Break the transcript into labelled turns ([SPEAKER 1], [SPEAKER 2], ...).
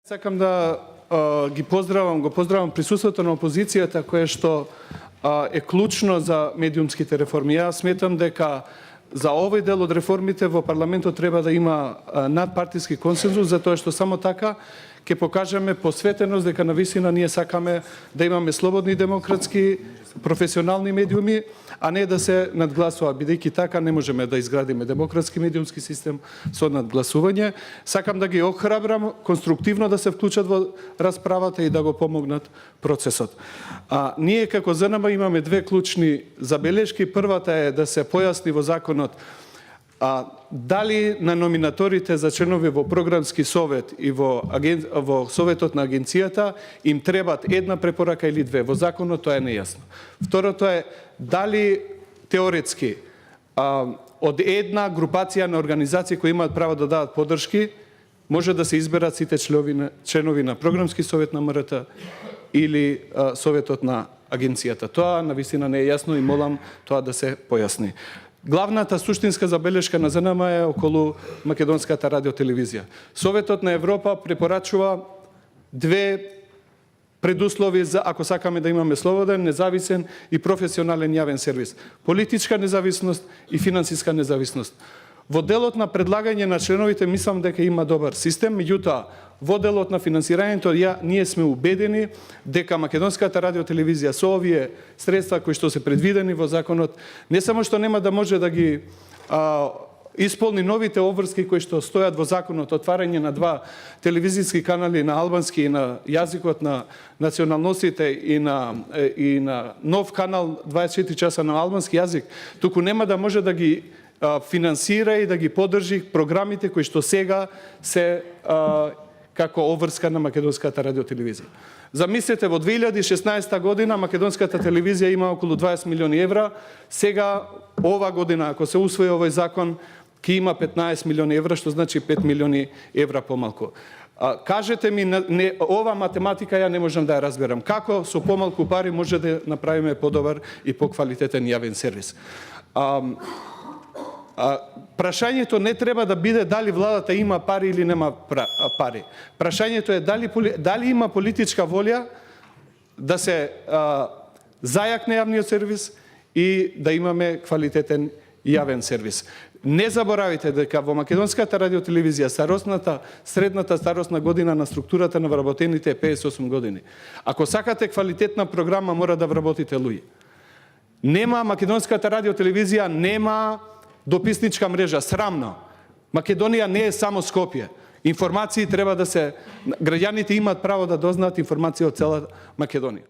[SPEAKER 1] Сакам да го поздравам присуството на опозицијата, кое што е клучно за медиумските реформи. Јас сметам дека за овој дел од реформите во парламентот треба да има надпартиски консензус, затоа што само така ќе покажеме посветеност дека навистина ние сакаме да имаме слободни, демократски, професионални медиуми, а не да се надгласува. Бидејќи така не можеме да изградиме демократски медиумски систем со надгласување. Сакам да ги охрабрам конструктивно да се вклучат во расправата и да го помогнат процесот. Ние како ЗНМ имаме две клучни забелешки. Првата е да се појасни во законот дали на номинаторите за членови во програмски совет и во советот на агенцијата им требат една препорака или две. Во законот тоа е нејасно. Второто е дали теоретски од една групација на организации кои имаат право да дадат поддршки може да се изберат сите членови на програмски совет на МРТ или советот на агенцијата. Тоа навистина не е јасно и молам тоа да се појасни. Главната суштинска забелешка на ЗНМ е околу Македонската радиотелевизија. Советот на Европа препорачува две предуслови за ако сакаме да имаме слободен, независен и професионален јавен сервис. Политичка независност и финансиска независност. Во делот на предлагање на членовите мислам дека има добар систем, меѓутоа во делот на финансирањето ние сме убедени дека Македонската радиотелевизија со овие средства кои што се предвидени во законот не само што нема да може да ги исполни новите обврски кои што стојат во законот, отварање на два телевизиски канали на албански и на јазикот на националностите и на нов канал 24 часа на албански јазик, туку нема да може да ги финансира и да ги поддржи програмите кои што сега се како обврска на Македонската радиотелевизија. Замислете, во 2016 година Македонската телевизија има околу 20 милиони евра, сега ова година, ако се усвои овој закон, ќе има 15 милиони евра, што значи 5 милиони евра помалку. Кажете ми, ова математика ја не можам да ја разберам. Како со помалку пари може да направиме подобар и поквалитетен јавен сервис? Прашањето не треба да биде дали владата има пари или нема пари. Прашањето е дали има политичка волја да се зајакне јавниот сервис и да имаме квалитетен јавен сервис. Не заборавите дека во Македонската радиотелевизија средната старосна година на структурата на вработените е 58 години. Ако сакате квалитетна програма, мора да вработите луѓе. Македонската радиотелевизија нема дописничка мрежа, срамно. Македонија не е само Скопје. Информации треба да се... Граѓаните имаат право да дознаат информација од цела Македонија.